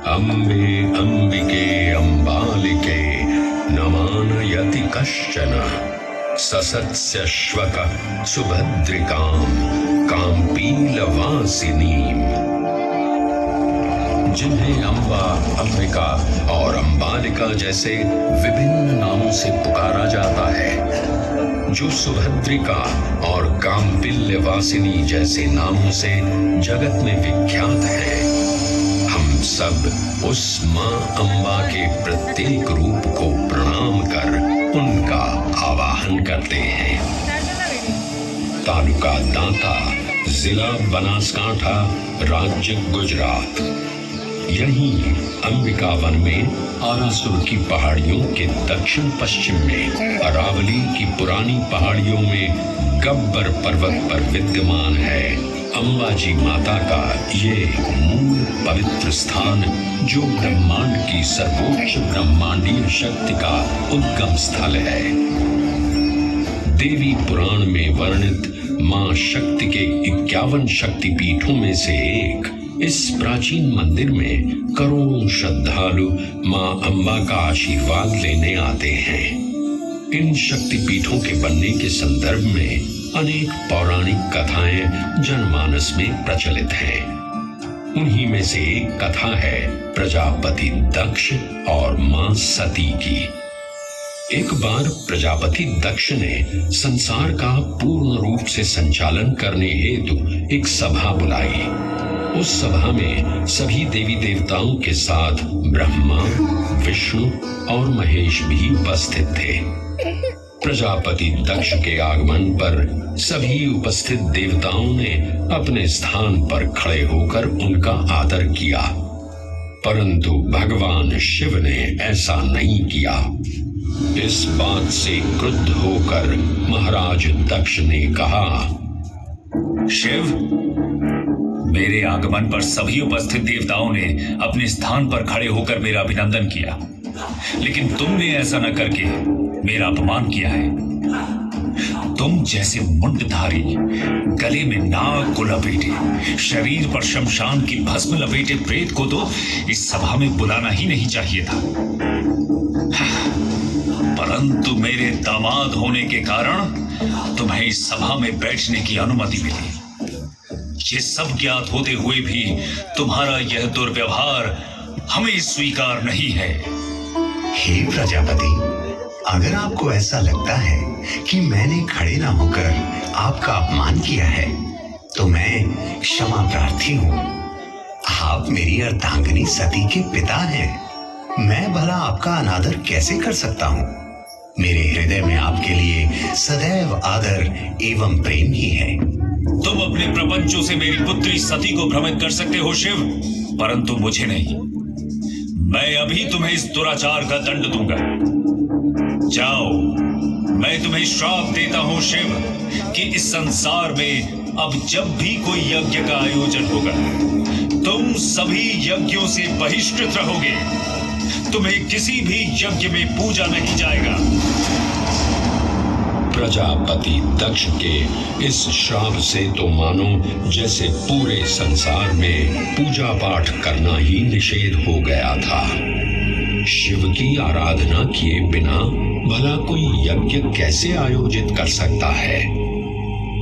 अम्बे अम्बिके अम्बालिके नमानयति कश्चन ससत्स्यश्वक सुभद्रिकां काम्पीलवासिनीम्। जिन्हें अम्बा, अंबिका और अम्बालिका जैसे विभिन्न नामों से पुकारा जाता है, जो सुभद्रिका और काम्पिल्यवासिनी जैसे नामों से जगत में विख्यात है, हम सब उस मां अम्बा के प्रत्येक रूप को प्रणाम कर उनका आवाहन करते हैं। तालुका दांता, जिला बनासकांठा, राज्य गुजरात। यहीं अंबिका वन में आरासुर की पहाड़ियों के दक्षिण पश्चिम में अरावली की पुरानी पहाड़ियों में गब्बर पर्वत पर विद्यमान है अंबाजी माता का ये मूल पवित्र स्थान, जो ब्रह्मांड की सर्वोच्च ब्रह्मांडीय शक्ति का उद्गम स्थल है। देवी पुराण में वर्णित मां शक्ति के 51 शक्तिपीठों में से एक इस प्राचीन मंदिर में करोड़ों श्रद्धालु मां अम्बा का आशीर्वाद लेने आते हैं। इन शक्तिपीठों के बनने के संदर्भ में अनेक पौराणिक कथाएं जनमानस में प्रचलित हैं। उन्हीं में से एक कथा है प्रजापति दक्ष और मां सती की। एक बार प्रजापति दक्ष ने संसार का पूर्ण रूप से संचालन करने हेतु एक सभा बुलाई। उस सभा में सभी देवी देवताओं के साथ ब्रह्मा, विष्णु और महेश भी उपस्थित थे। प्रजापति दक्ष के आगमन पर सभी उपस्थित देवताओं ने अपने स्थान पर खड़े होकर उनका आदर किया, परंतु भगवान शिव ने ऐसा नहीं किया। इस बात से क्रुद्ध होकर महाराज दक्ष ने कहा, शिव, मेरे आगमन पर सभी उपस्थित देवताओं ने अपने स्थान पर खड़े होकर मेरा अभिनंदन किया, लेकिन तुमने ऐसा न करके मेरा अपमान किया है। तुम जैसे मुंडधारी, गले में नाग को लपेटे, शरीर पर शमशान की भस्म लपेटे प्रेत को तो इस सभा में बुलाना ही नहीं चाहिए था। परंतु मेरे दामाद होने के कारण तुम्हें इस सभा में बैठने की अनुमति मिली। ये सब ज्ञात होते हुए भी तुम्हारा यह दुर्व्यवहार हमें स्वीकार नहीं है। हे प्रजापति, अगर आपको ऐसा लगता है कि मैंने खड़े ना होकर आपका अपमान किया है, तो मैं क्षमा प्रार्थी हूँ। आप मेरी अर्धांगिनी सती के पिता हैं। मैं भला आपका अनादर कैसे कर सकता हूँ? मेरे हृदय में आपके लिए सदैव आदर एवं प्रेम ही है। तुम अपने प्रपंचों से मेरी पुत्री सती को भ्रमित कर सकते हो शिव, परंतु मुझे नहीं। मैं अभी तुम्हें इस दुराचार का दंड दूंगा। जाओ, मैं तुम्हें श्राप देता हूं शिव कि इस संसार में अब जब भी कोई यज्ञ का आयोजन होगा, तुम सभी यज्ञों से बहिष्कृत रहोगे। तुम्हें किसी भी यज्ञ में पूजा नहीं जाएगा। प्रजापति दक्ष के इस श्राप से तो मानो जैसे पूरे संसार में पूजा पाठ करना ही निषेध हो गया था। शिव की आराधना किए बिना भला कोई यज्ञ कैसे आयोजित कर सकता है?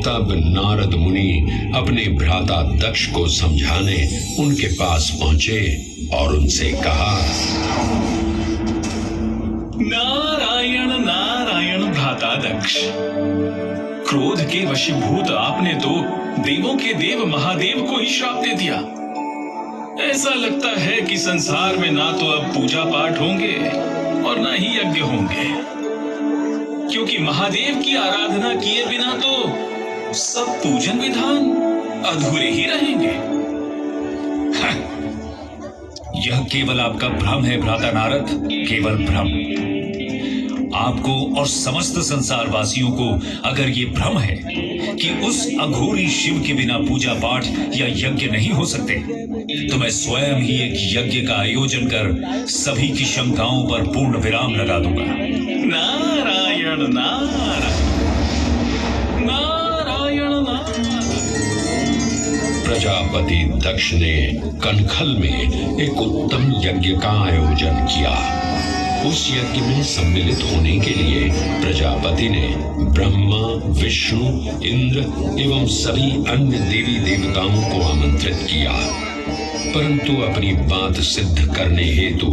तब नारद मुनि अपने भ्राता दक्ष को समझाने उनके पास पहुंचे और उनसे कहा, नारायण नारायण भ्राता दक्ष, क्रोध के वशीभूत आपने तो देवों के देव महादेव को ही श्राप दे दिया। ऐसा लगता है कि संसार में ना तो अब पूजा पाठ होंगे और ना ही यज्ञ होंगे, क्योंकि महादेव की आराधना किए बिना तो सब पूजन विधान अधूरे ही रहेंगे। यह केवल आपका भ्रम है भ्राता नारद, केवल भ्रम। आपको और समस्त संसार वासियों को अगर ये भ्रम है कि उस अघोरी शिव के बिना पूजा पाठ या यज्ञ नहीं हो सकते, तो मैं स्वयं ही एक यज्ञ का आयोजन कर सभी की शंकाओं पर पूर्ण विराम लगा दूंगा। नारायण नारायण नारायण नारायण। प्रजापति दक्ष ने कनखल में एक उत्तम यज्ञ का आयोजन किया। उस यज्ञ में सम्मिलित होने के लिए प्रजापति ने ब्रह्मा, विष्णु, इंद्र एवं सभी अन्य देवी देवताओं को आमंत्रित किया, परंतु अपनी बात सिद्ध करने हेतु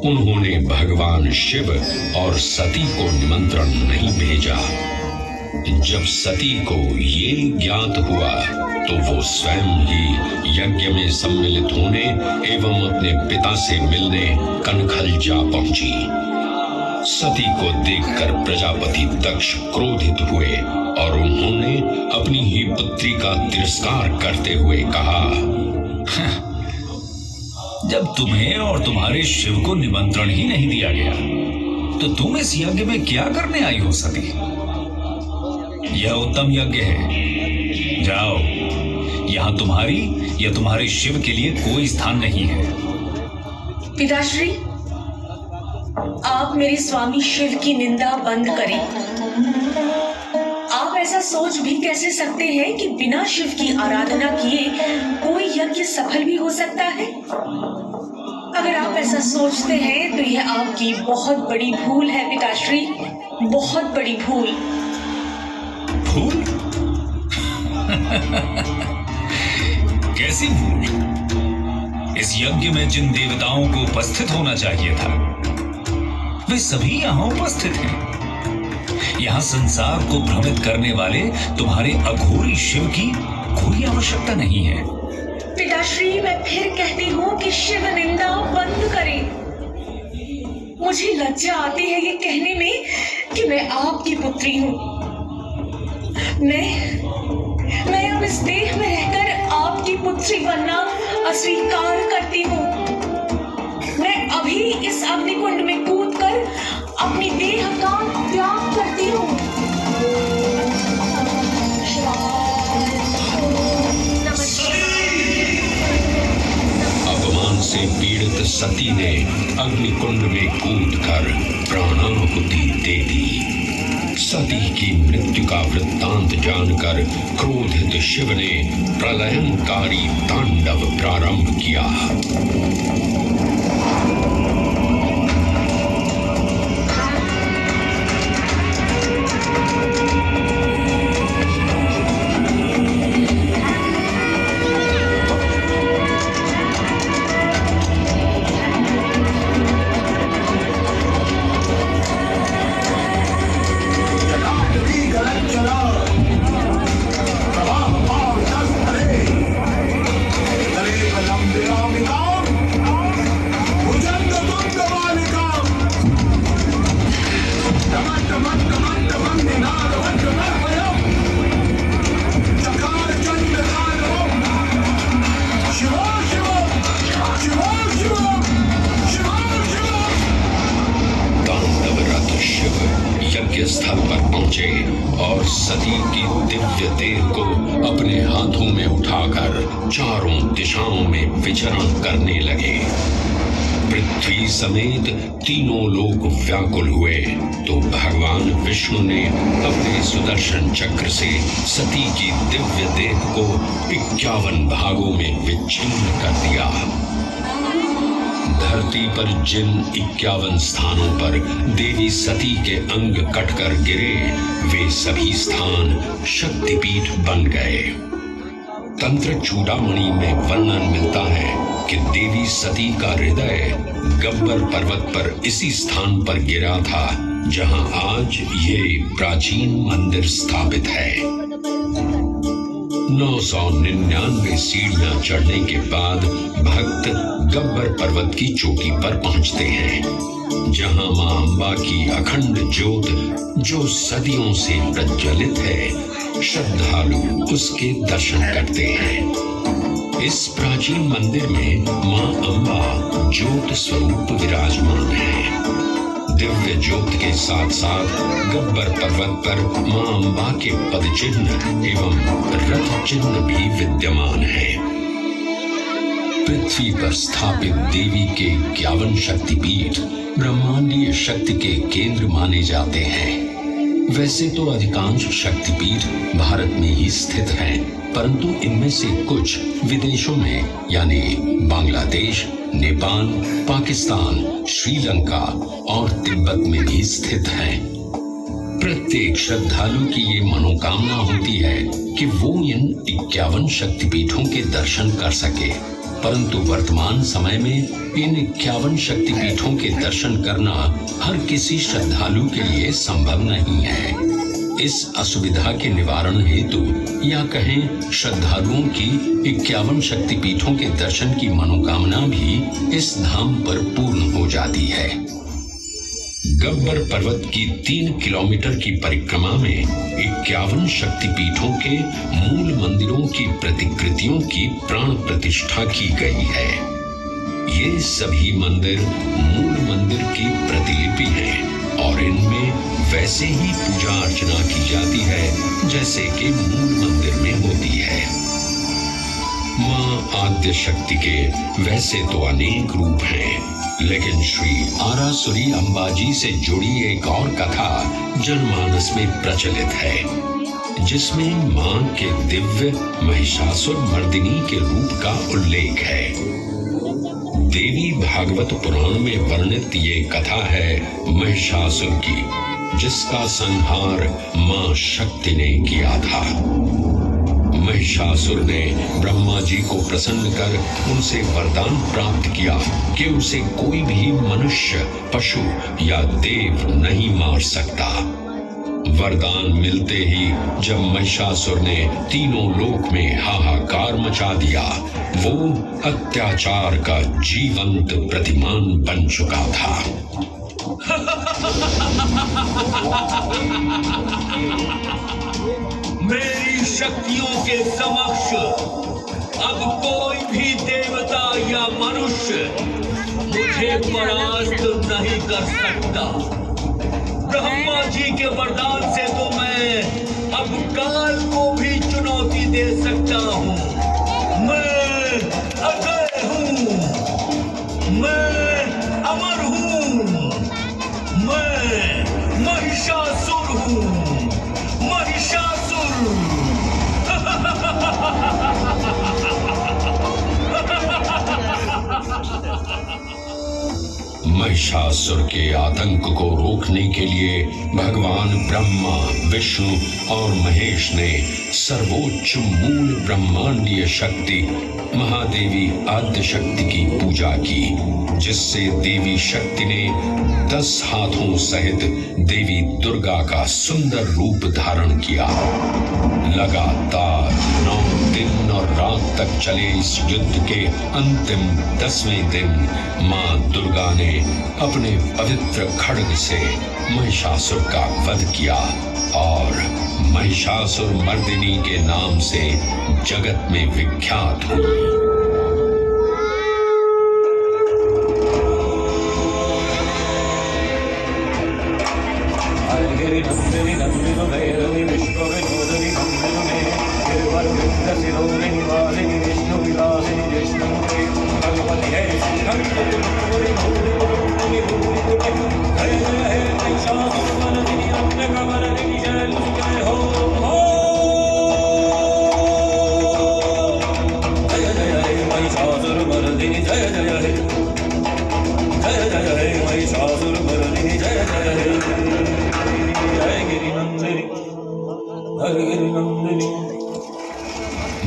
उन्होंने भगवान शिव और सती को निमंत्रण नहीं भेजा। जब सती को ये ज्ञात हुआ तो वो स्वयं ही यज्ञ में सम्मिलित होने एवं अपने पिता से मिलने कनखल जा पहुंची। सती को देखकर प्रजापति दक्ष क्रोधित हुए और उन्होंने अपनी ही पुत्री का तिरस्कार करते हुए कहा, जब तुम्हें और तुम्हारे शिव को निमंत्रण ही नहीं दिया गया, तो तुम इस यज्ञ में क्या करने आई हो सती? यह उत्तम यज्ञ है, जाओ। यहाँ तुम्हारी या तुम्हारे शिव के लिए कोई स्थान नहीं है। पिताश्री, आप मेरे स्वामी शिव की निंदा बंद करें। आप ऐसा सोच भी कैसे सकते हैं कि बिना शिव की आराधना किए कोई यज्ञ सफल भी हो सकता है? अगर आप ऐसा सोचते हैं तो यह आपकी बहुत बड़ी भूल है पिताश्री, बहुत बड़ी भूल। भूल? कैसी भूल? इस यज्ञ में जिन देवताओं को उपस्थित होना चाहिए था, वे सभी यहाँ उपस्थित हैं। यहाँ संसार को भ्रमित करने वाले तुम्हारे अघोरी शिव की कोई आवश्यकता नहीं है। पिताश्री, मैं फिर कहती हूँ कि शिव निंदा बंद करें। मुझे लज्जा आती है ये कहने में कि मैं आपकी पुत्री हूँ। मैं अब इस देह में रहकर आपकी पुत्री बनना अस्वीकार करती हूँ। मैं अभी इस अग्निकुंड में कूदकर अपनी देह का त्याग करती हूँ। अपमान से पीड़ित सती ने अग्निकुंड में कूदकर प्राणाहुति दे दी। सती की मृत्यु का वृत्तांत जानकर क्रोधित शिव ने प्रलयंकारी तांडव प्रारंभ किया। स्थल पर पहुंचे और सती की दिव्य देह को अपने हाथों में उठाकर चारों दिशाओं में विचरण करने लगे। पृथ्वी समेत तीनों लोग व्याकुल हुए तो भगवान विष्णु ने अपने सुदर्शन चक्र से सती की दिव्य देह को 51 भागों में विच्छिन्न कर दिया। धरती पर जिन 51 स्थानों पर देवी सती के अंग कटकर गिरे, वे सभी स्थान शक्तिपीठ बन गए। तंत्र चूड़ामणि में वर्णन मिलता है कि देवी सती का हृदय गब्बर पर्वत पर इसी स्थान पर गिरा था जहां आज ये प्राचीन मंदिर स्थापित है। 999 सीढ़ियां चढ़ने के बाद भक्त गब्बर पर्वत की चोटी पर पहुंचते हैं, जहां मां अंबा की अखंड ज्योत जो सदियों से प्रज्वलित है श्रद्धालु उसके दर्शन करते हैं। इस प्राचीन मंदिर में मां अम्बा ज्योत स्वरूप विराजमान है। दिव्य ज्योत के साथ साथ गब्बर पर्वत पर मां अम्बा के पद चिन्ह एवं रथ चिन्ह भी विद्यमान है। पृथ्वी पर स्थापित देवी के 51 शक्तिपीठ ब्रह्मांडीय शक्ति के केंद्र माने जाते हैं। वैसे तो अधिकांश शक्तिपीठ भारत में ही स्थित हैं, परंतु इनमें से कुछ विदेशों में यानी बांग्लादेश, नेपाल, पाकिस्तान, श्रीलंका और तिब्बत में भी स्थित हैं। प्रत्येक श्रद्धालु की ये मनोकामना होती है कि वो इन 51 शक्तिपीठों के दर्शन कर सके, परंतु वर्तमान समय में इन 51 शक्तिपीठों के दर्शन करना हर किसी श्रद्धालु के लिए संभव नहीं है। इस असुविधा के निवारण हेतु या कहें श्रद्धालुओं की 51 शक्तिपीठों के दर्शन की मनोकामना भी इस धाम पर पूर्ण हो जाती है। गब्बर पर्वत की 3 किलोमीटर की परिक्रमा में 51 शक्तिपीठों के मूल मंदिरों की प्रतिकृतियों की प्राण प्रतिष्ठा की गई है। ये सभी मंदिर मूल मंदिर की प्रतिलिपि हैं और इनमें वैसे ही पूजा अर्चना की जाती है जैसे कि मूल मंदिर में होती है। मां आद्य शक्ति के वैसे तो अनेक रूप हैं, लेकिन श्री आरासुरी अंबाजी से जुड़ी एक और कथा जनमानस में प्रचलित है, जिसमें मां के दिव्य महिषासुर मर्दिनी के रूप का उल्लेख है। देवी भागवत पुराण में वर्णित ये कथा है महिषासुर की, जिसका संहार मां शक्ति ने किया था। महिषासुर ने ब्रह्मा जी को प्रसन्न कर उनसे वरदान प्राप्त किया कि उसे कोई भी मनुष्य, पशु या देव नहीं मार सकता। वरदान मिलते ही जब महिषासुर ने तीनों लोक में हाहाकार मचा दिया, वो अत्याचार का जीवंत प्रतिमान बन चुका था। मेरी शक्तियों के समक्ष अब कोई भी देवता या मनुष्य मुझे परास्त नहीं कर सकता। ब्रह्मा जी के वरदान से तो मैं अब काल को भी चुनौती दे सकता हूँ। मैं अजय हूँ, मैं अमर हूँ, मैं महिषासुर हूँ, महिषासुर। महिषासुर के आतंक को रोकने के लिए भगवान ब्रह्मा, विष्णु और महेश ने सर्वोच्च मूल ब्रह्मांडीय शक्ति महादेवी आद्य शक्ति की पूजा की, जिससे देवी शक्ति ने 10 हाथों सहित देवी दुर्गा का सुंदर रूप धारण किया। लगातार 9 दिन और रात तक चले इस युद्ध के अंतिम 10वें दिन मां दुर्गा ने अपने पवित्र खड्ग से महिषासुर का वध किया और महिषासुर मर्दिनी के नाम से जगत में विख्यात हुई।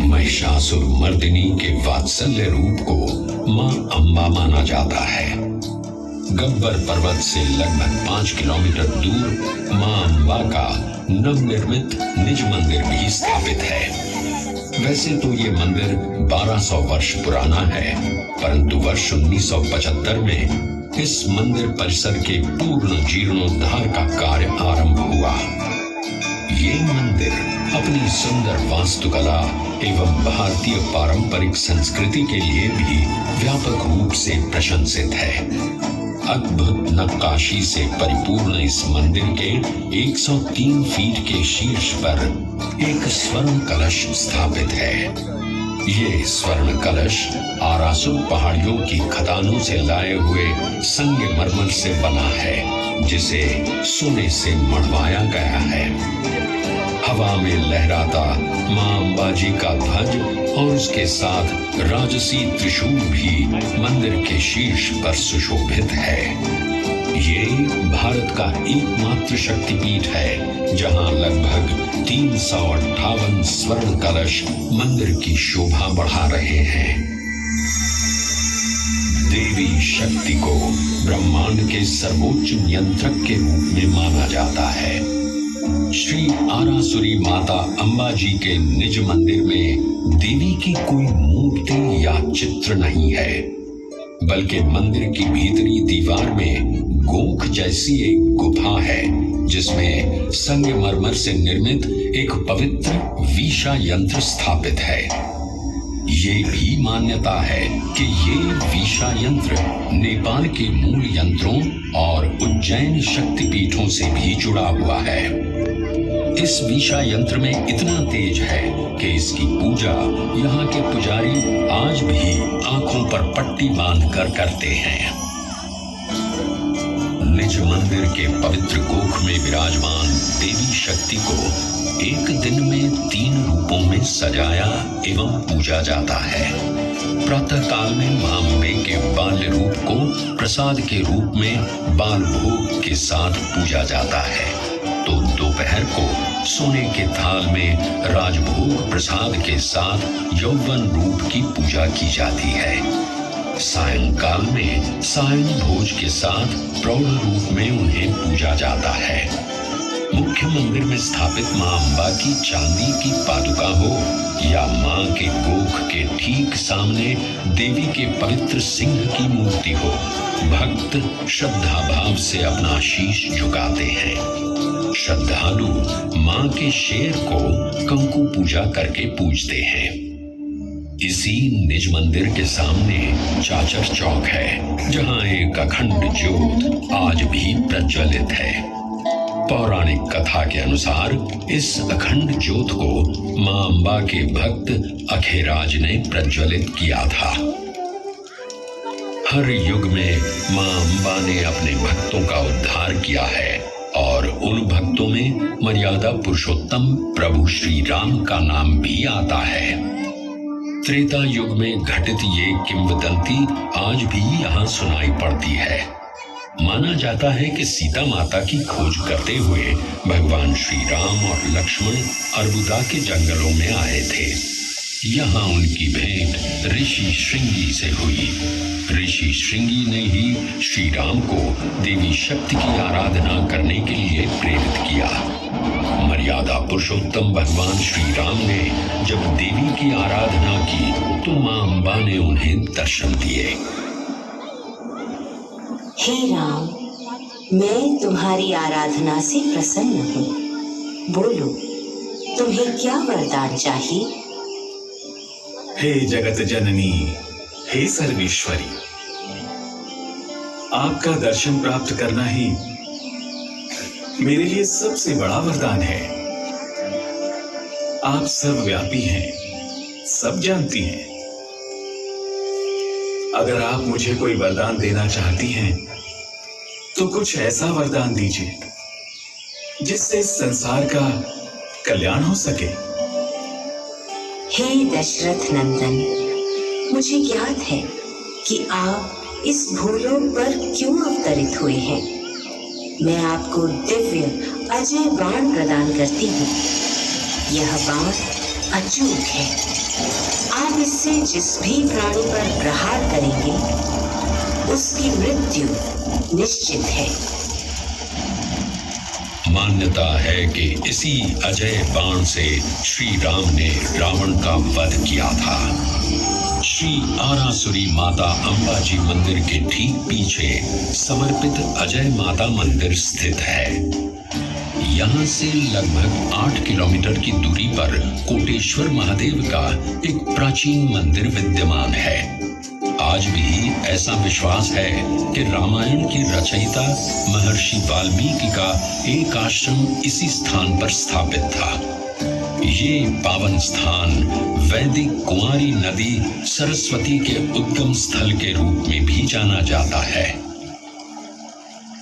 महिषासुर मर्दिनी के वात्सल्य रूप को मां अम्बा माना जाता है। गब्बर पर्वत से लगभग 5 किलोमीटर दूर मां अम्बा का नवनिर्मित निज मंदिर भी स्थापित है। वैसे तो ये मंदिर 1200 वर्ष पुराना है, परंतु वर्ष 1975 में इस मंदिर परिसर के पूर्ण जीर्णोद्धार का कार्य आरंभ हुआ। ये मंदिर अपनी सुंदर वास्तुकला एवं भारतीय पारंपरिक संस्कृति के लिए भी व्यापक रूप से प्रशंसित है। अद्भुत नक्काशी से परिपूर्ण इस मंदिर के 103 फीट के शीर्ष पर एक स्वर्ण कलश स्थापित है। ये स्वर्ण कलश आरासुर पहाड़ियों की खदानों से लाए हुए संगमरमर से बना है, जिसे सोने से मढ़वाया गया है। हवा में लहराता मां अंबाजी का ध्वज और उसके साथ राजसी त्रिशूल भी मंदिर के शीर्ष पर सुशोभित है। ये भारत का एकमात्र शक्तिपीठ है जहां लगभग 358 स्वर्ण कलश मंदिर की शोभा बढ़ा रहे हैं। देवी शक्ति को ब्रह्मांड के सर्वोच्च नियंत्रक के रूप में माना जाता है। श्री आरासुरी माता अंबाजी के निज मंदिर में देवी की कोई मूर्ति या चित्र नहीं है, बल्कि मंदिर की भीतरी दीवार में गोख जैसी एक गुफा है, जिसमें संगमरमर से निर्मित एक पवित्र वीशा यंत्र स्थापित है। ये भी मान्यता है कि ये वीशा यंत्र नेपाल के मूल यंत्रों और उज्जैन शक्तिपीठों से भी जुड़ा हुआ है। इस वीशा यंत्र में इतना तेज है कि इसकी पूजा यहाँ के पुजारी आज भी आंखों पर पट्टी बांधकर करते हैं। निज मंदिर के पवित्र गोख में विराजमान देवी शक्ति को एक दिन में 3 रूपों में सजाया एवं पूजा जाता है। प्रातः काल में मां अम्बे के बाल्य रूप को प्रसाद के रूप में बाल भोग के साथ पूजा जाता है, तो दोपहर को सोने के थाल में राजभोग प्रसाद के साथ यौवन रूप की पूजा की जाती है। सायंकाल में सायं भोज के साथ प्रौढ़ रूप में उन्हें पूजा जाता है। मुख्य मंदिर में स्थापित मां अम्बा की चांदी की पादुका हो या मां के गोख के ठीक सामने देवी के पवित्र सिंह की मूर्ति हो, भक्त श्रद्धा भाव से अपना शीश झुकाते हैं। श्रद्धालु मां के शेर को कंकु पूजा करके पूजते हैं। इसी निज मंदिर के सामने चाचर चौक है, जहां एक अखंड ज्योत आज भी प्रज्वलित है। पौराणिक कथा के अनुसार इस अखंड ज्योत को मां अम्बा के भक्त अखेराज ने प्रज्वलित किया था। हर युग में मां अम्बा ने अपने भक्तों का उद्धार किया है और उन भक्तों में मर्यादा पुरुषोत्तम प्रभु श्री राम का नाम भी आता है। त्रेता युग में घटित ये किंवदंती आज भी यहाँ सुनाई पड़ती है। माना जाता है कि सीता माता की खोज करते हुए भगवान श्री राम और लक्ष्मण अर्बुदा के जंगलों में आए थे। यहाँ उनकी भेंट ऋषि श्रृंगी से हुई। ऋषि श्रृंगी ने ही श्री राम को देवी शक्ति की आराधना करने के लिए प्रेरित किया। मर्यादा पुरुषोत्तम भगवान श्री राम ने जब देवी की आराधना की तो मां अम्बा ने उन्हें दर्शन दिए। हे राम, मैं तुम्हारी आराधना से प्रसन्न हूँ। बोलो, तुम्हें क्या वरदान चाहिए? हे जगत जननी, हे सर्वेश्वरी, आपका दर्शन प्राप्त करना ही मेरे लिए सबसे बड़ा वरदान है। आप सर्वव्यापी हैं, सब जानती हैं। अगर आप मुझे कोई वरदान देना चाहती हैं, तो कुछ ऐसा वरदान दीजिए जिससे इस संसार का कल्याण हो सके। हे दशरथ नंदन, मुझे ज्ञात है कि आप इस भूलोक पर क्यों अवतरित हुए हैं। मैं आपको दिव्य अजय बाण प्रदान करती हूँ। यह बाण अचूक है। आप इससे जिस भी प्राणी पर प्रहार करेंगे, उसकी मृत्यु निश्चित है। मान्यता है कि इसी अजय बाण से श्री राम ने रावण का वध किया था। श्री आरासुरी माता अंबाजी मंदिर के ठीक पीछे समर्पित अजय माता मंदिर स्थित है। यहाँ से लगभग 8 किलोमीटर की दूरी पर कोटेश्वर महादेव का एक प्राचीन मंदिर विद्यमान है। आज भी ऐसा विश्वास है कि रामायण की रचयिता महर्षि वाल्मीकि का एक आश्रम इसी स्थान पर स्थापित था। ये पावन स्थान वैदिक कुंवारी नदी सरस्वती के उद्गम स्थल के रूप में भी जाना जाता है।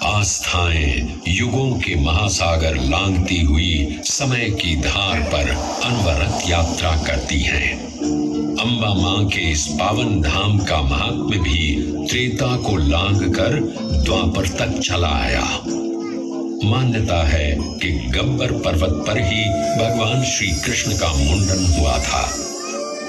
आस्थाएं युगों के महासागर लांघती हुई समय की धार पर अनवरत यात्रा करती हैं। अम्बा मां के इस पावन धाम का महात्म्य भी त्रेता को लांघकर द्वापर तक चला आया। मान्यता है कि गब्बर पर्वत पर ही भगवान श्री कृष्ण का मुंडन हुआ था।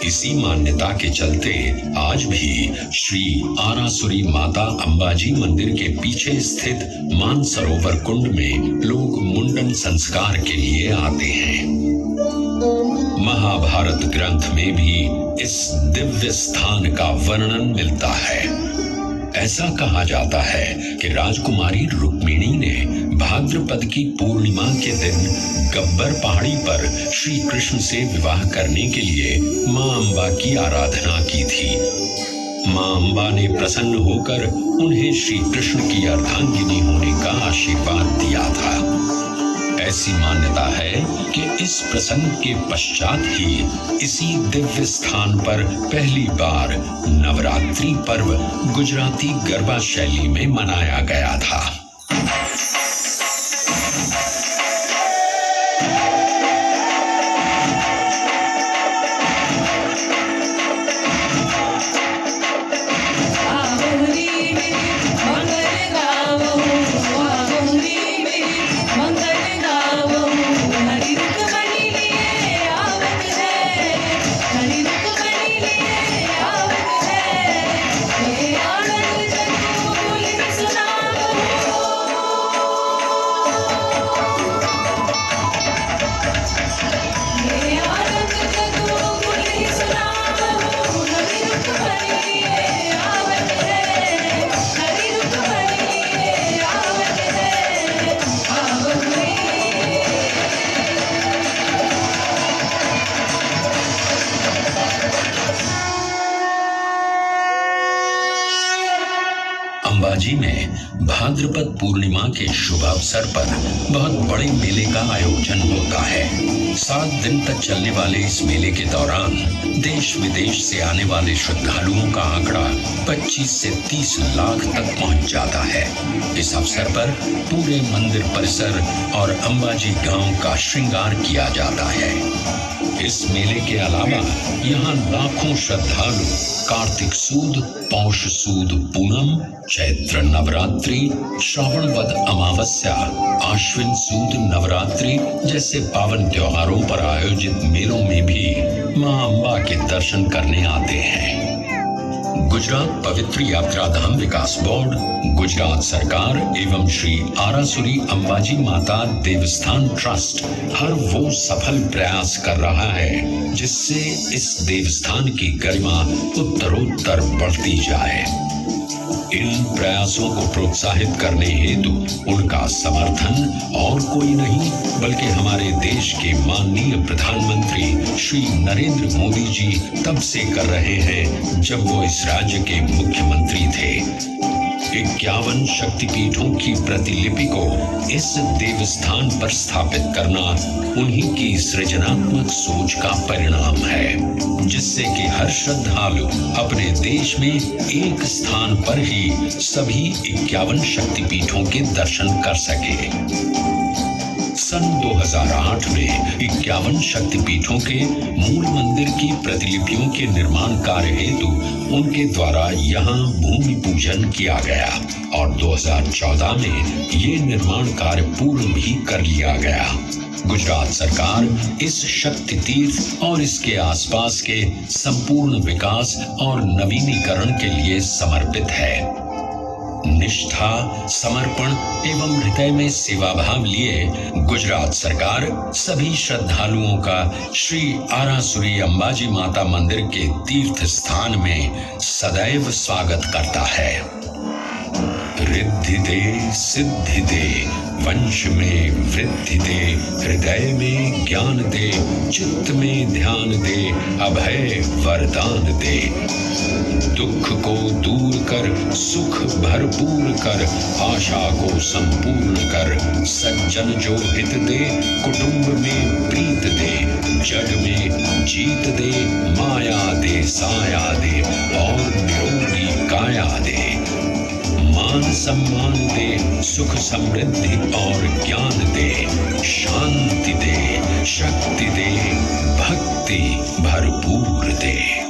इसी मान्यता के चलते आज भी श्री आरासुरी माता अंबाजी मंदिर के पीछे स्थित मानसरोवर कुंड में लोग मुंडन संस्कार के लिए आते हैं। महाभारत ग्रंथ में भी इस दिव्य स्थान का वर्णन मिलता है। ऐसा कहा जाता है कि राजकुमारी रुक्मिणी ने भाद्रपद की पूर्णिमा के दिन गब्बर पहाड़ी पर श्री कृष्ण से विवाह करने के लिए मां अंबा की आराधना की थी। मां अंबा ने प्रसन्न होकर उन्हें श्री कृष्ण की अर्धांगिनी होने का आशीर्वाद दिया था। ऐसी मान्यता है कि इस प्रसंग के पश्चात ही इसी दिव्य स्थान पर पहली बार नवरात्रि पर्व गुजराती गरबा शैली में मनाया गया था। अंबाजी में भाद्रपद पूर्णिमा के शुभ अवसर पर बहुत बड़े मेले का आयोजन होता है। 7 दिन तक चलने वाले इस मेले के दौरान देश विदेश से आने वाले श्रद्धालुओं का आंकड़ा 25 से 30 लाख तक पहुंच जाता है। इस अवसर पर पूरे मंदिर परिसर और अंबाजी गांव का श्रृंगार किया जाता है। इस मेले के अलावा यहाँ लाखों श्रद्धालु कार्तिक सूद, पौष सूद पूनम, चैत्र नवरात्रि, श्रावण वद अमावस्या, आश्विन सूद नवरात्रि जैसे पावन त्योहारों पर आयोजित मेलों में भी मां अंबा के दर्शन करने आते हैं। गुजरात पवित्र यात्रा धाम विकास बोर्ड, गुजरात सरकार एवं श्री आरासुरी अंबाजी माता देवस्थान ट्रस्ट हर वो सफल प्रयास कर रहा है जिससे इस देवस्थान की गरिमा उत्तरोत्तर बढ़ती जाए। इन प्रयासों को प्रोत्साहित करने हेतु उनका समर्थन और कोई नहीं बल्कि हमारे देश के माननीय प्रधानमंत्री श्री नरेंद्र मोदी जी तब से कर रहे हैं जब वो इस राज्य के मुख्यमंत्री थे। 51 शक्तिपीठों की प्रतिलिपि को इस देवस्थान पर स्थापित करना उन्हीं की सृजनात्मक सोच का परिणाम है, जिससे कि हर श्रद्धालु अपने देश में एक स्थान पर ही सभी 51 शक्तिपीठों के दर्शन कर सके। सन 2008 में 51 शक्तिपीठों के मूल मंदिर की प्रतिलिपियों के निर्माण कार्य हेतु उनके द्वारा यहाँ भूमि पूजन किया गया और 2014 में ये निर्माण कार्य पूर्ण भी कर लिया गया। गुजरात सरकार इस शक्ति तीर्थ और इसके आसपास के संपूर्ण विकास और नवीनीकरण के लिए समर्पित है। निष्ठा, समर्पण एवं हृदय में सेवा भाव लिए गुजरात सरकार सभी श्रद्धालुओं का श्री आरासुरी अंबाजी माता मंदिर के तीर्थ स्थान में सदैव स्वागत करता है। रिद्धि दे, सिद्धि दे, वंश में वृद्धि दे, हृदय में ज्ञान दे, चित्त में ध्यान दे, अभय वरदान दे। दुख को दूर कर, सुख भरपूर कर, आशा को संपूर्ण कर, सज्जन जो हित दे, कुटुंब में प्रीत दे, जग में जीत दे, माया दे, साया दे और निरोगी काया दे। मान सम्मान दे, सुख समृद्धि और ज्ञान दे, शांति दे, शक्ति दे, भक्ति भरपूर दे।